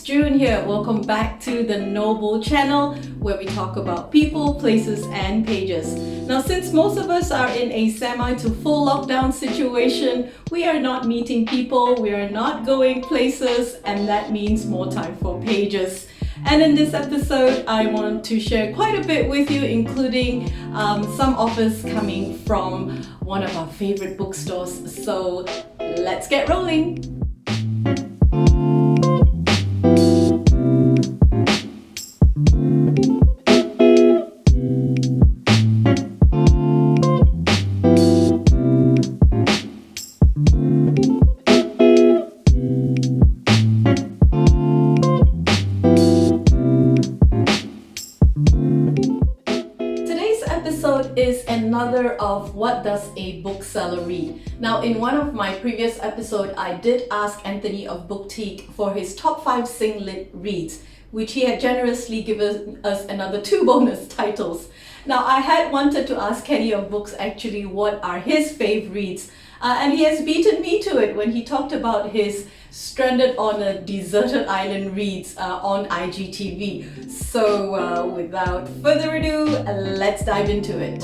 June here. Welcome back to the Noble channel where we talk about people, places and pages. Now, since most of us are in a semi to full lockdown situation, we are not meeting people, we are not going places, and that means more time for pages. And in this episode, I want to share quite a bit with you, including some offers coming from one of our favorite bookstores. So let's get rolling. Is another of what does a bookseller read. Now, in one of my previous episodes, I did ask Anthony of Bookteak for his top 5 sing-lit reads, which he had generously given us another 2 bonus titles. Now, I had wanted to ask Kenny of BooksActually what are his fave reads, and he has beaten me to it when he talked about his Stranded on a Deserted Island reads on IGTV. So without further ado, let's dive into it.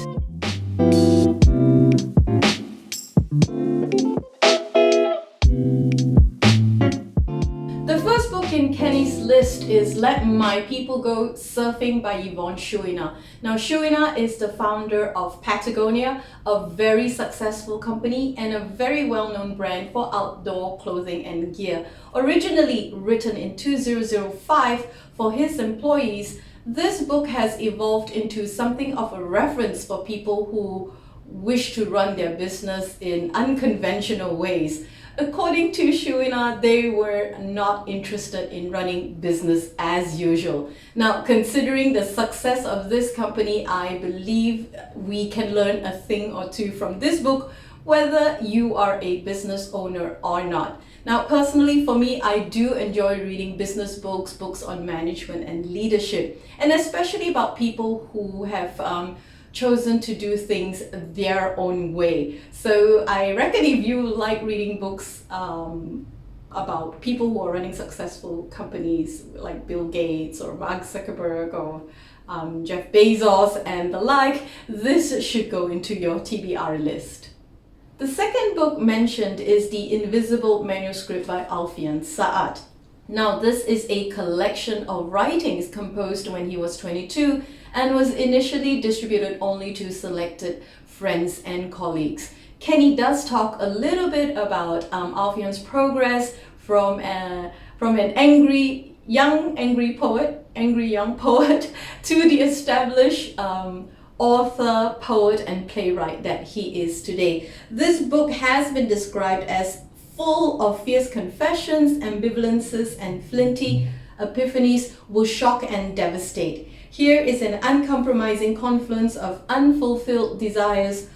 The first book in Kenny's list is Let My People Go Surfing by Yvonne Chouinard. Now, Chouinard is the founder of Patagonia, a very successful company and a very well-known brand for outdoor clothing and gear. Originally written in 2005 for his employees, this book has evolved into something of a reference for people who wish to run their business in unconventional ways. According to Chouinard, they were not interested in running business as usual. Now, considering the success of this company, I believe we can learn a thing or two from this book, whether you are a business owner or not. Now, personally, for me, I do enjoy reading business books, books on management and leadership, and especially about people who have chosen to do things their own way. So I reckon if you like reading books about people who are running successful companies like Bill Gates or Mark Zuckerberg or Jeff Bezos and the like, this should go into your TBR list. The second book mentioned is The Invisible Manuscript by Alfian Sa'ad. Now, this is a collection of writings composed when he was 22 and was initially distributed only to selected friends and colleagues. Kenny does talk a little bit about Alfian's progress from an angry young poet to the established author, poet and playwright that he is today. This book has been described as full of fierce confessions, ambivalences and flinty epiphanies will shock and devastate. Here is an uncompromising confluence of unfulfilled desires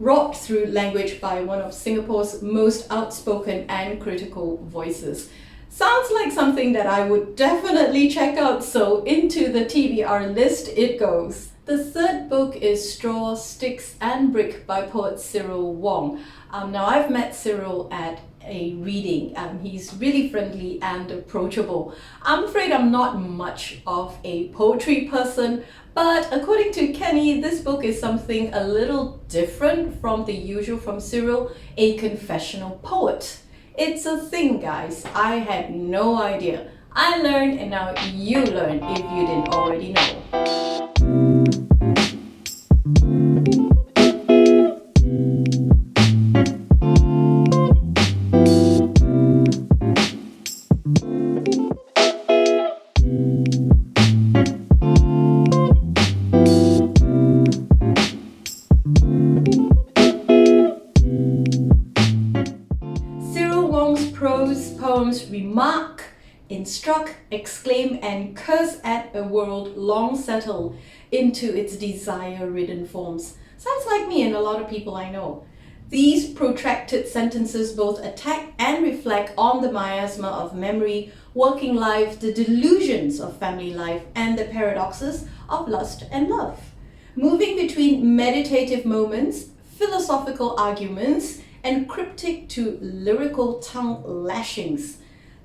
wrought through language by one of Singapore's most outspoken and critical voices. Sounds like something that I would definitely check out, so into the TBR list it goes. The third book is Straw, Sticks and Brick by poet Cyril Wong. Now, I've met Cyril at a reading. He's really friendly and approachable. I'm afraid I'm not much of a poetry person, but according to Kenny, this book is something a little different from the usual from Cyril, a confessional poet. It's a thing, guys. I had no idea. I learned and now you learn if you didn't already know. Prose poems remark, instruct, exclaim and curse at a world long settled into its desire-ridden forms. Sounds like me and a lot of people I know. These protracted sentences both attack and reflect on the miasma of memory, working life, the delusions of family life, and the paradoxes of lust and love. Moving between meditative moments, philosophical arguments, and cryptic to lyrical tongue lashings.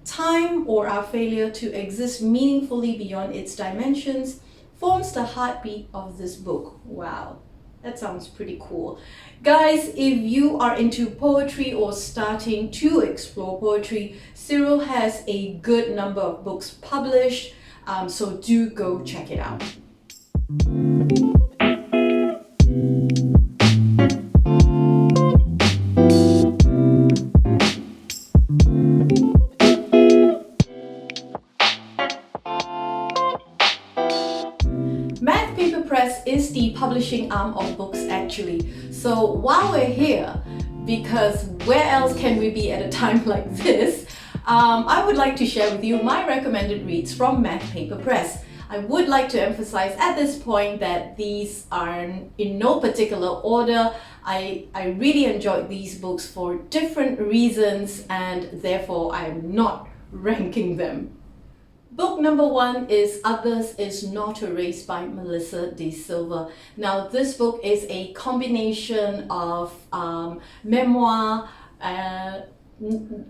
Time, or our failure to exist meaningfully beyond its dimensions, forms the heartbeat of this book. Wow, that sounds pretty cool. Guys, if you are into poetry or starting to explore poetry, Cyril has a good number of books published, so do go check it out. Math Paper Press is the publishing arm of BooksActually. So while we're here, because where else can we be at a time like this, I would like to share with you my recommended reads from Math Paper Press. I would like to emphasize at this point that these are in no particular order. I really enjoyed these books for different reasons, and therefore I'm not ranking them. Book number 1 is Others Is Not a Race by Melissa De Silva. Now, this book is a combination of memoir,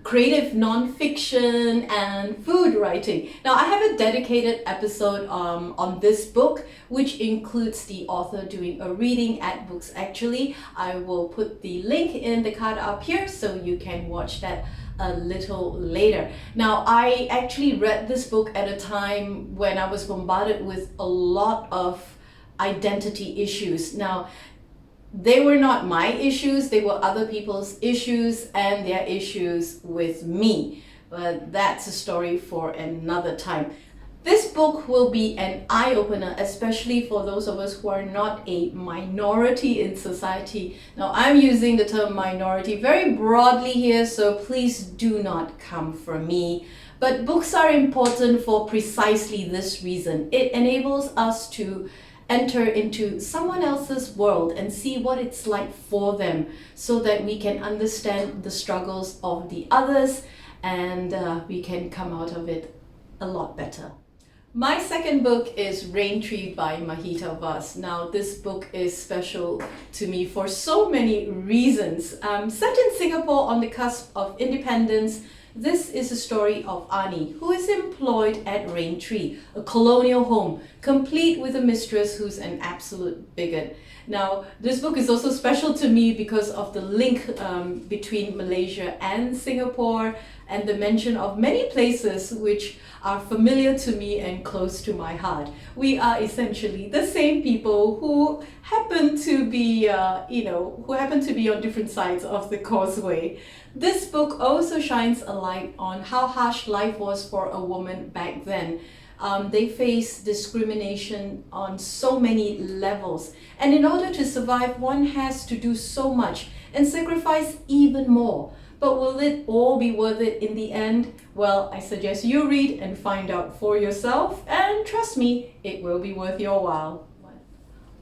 creative non-fiction, and food writing. Now, I have a dedicated episode on this book, which includes the author doing a reading at BooksActually. I will put the link in the card up here so you can watch that a little later. Now, I actually read this book at a time when I was bombarded with a lot of identity issues. Now, they were not my issues, they were other people's issues and their issues with me. But that's a story for another time. This book will be an eye-opener, especially for those of us who are not a minority in society. Now, I'm using the term minority very broadly here, so please do not come for me. But books are important for precisely this reason. It enables us to enter into someone else's world and see what it's like for them, so that we can understand the struggles of the others, and we can come out of it a lot better. My second book is Rain Tree by Mahita Vas. Now, this book is special to me for so many reasons. Set in Singapore on the cusp of independence, this is a story of Ani, who is employed at Rain Tree, a colonial home, complete with a mistress who's an absolute bigot. Now, this book is also special to me because of the link between Malaysia and Singapore, and the mention of many places which are familiar to me and close to my heart. We are essentially the same people who happen to be, on different sides of the causeway. This book also shines a light on how harsh life was for a woman back then. They face discrimination on so many levels, and in order to survive, one has to do so much and sacrifice even more. But will it all be worth it in the end? Well, I suggest you read and find out for yourself, and trust me, it will be worth your while.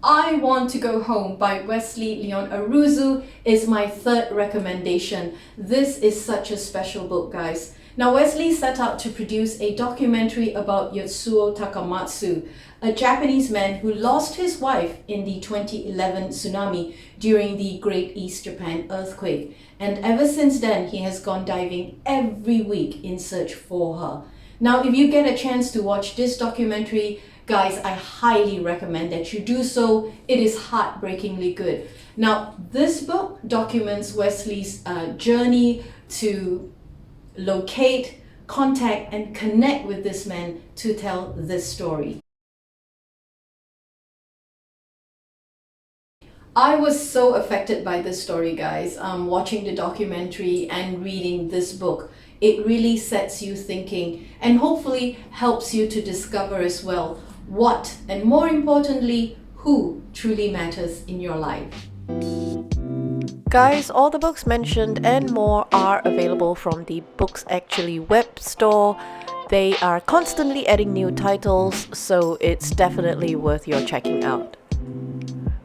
I Want to Go Home by Wesley Leon Aruzu is my third recommendation. This is such a special book, guys. Now, Wesley set out to produce a documentary about Yatsuo Takamatsu, a Japanese man who lost his wife in the 2011 tsunami during the Great East Japan earthquake. And ever since then, he has gone diving every week in search for her. Now, if you get a chance to watch this documentary, guys, I highly recommend that you do so. It is heartbreakingly good. Now, this book documents Wesley's journey to locate, contact, and connect with this man to tell this story. I was so affected by this story, guys, watching the documentary and reading this book. It really sets you thinking and hopefully helps you to discover as well what, and more importantly, who truly matters in your life. Guys, all the books mentioned and more are available from the BooksActually web store. They are constantly adding new titles, so it's definitely worth your checking out.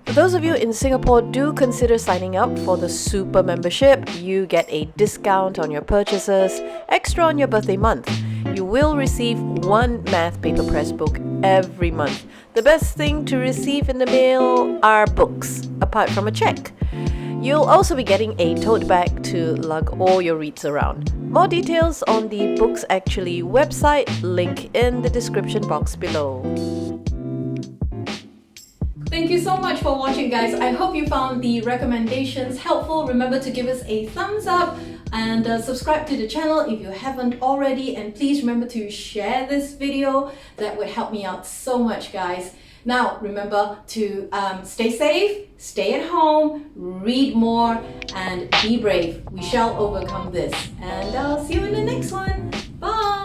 For those of you in Singapore, do consider signing up for the Super Membership. You get a discount on your purchases, extra on your birthday month. You will receive one Math Paper Press book every month. The best thing to receive in the mail are books, apart from a check. You'll also be getting a tote bag to lug all your reads around. More details on the BooksActually website, link in the description box below. Thank you so much for watching, guys. I hope you found the recommendations helpful. Remember to give us a thumbs up and subscribe to the channel if you haven't already, and please remember to share this video. That would help me out so much, guys. Now remember to stay safe, stay at home, read more, and be brave. We shall overcome this, and I'll see you in the next one. Bye.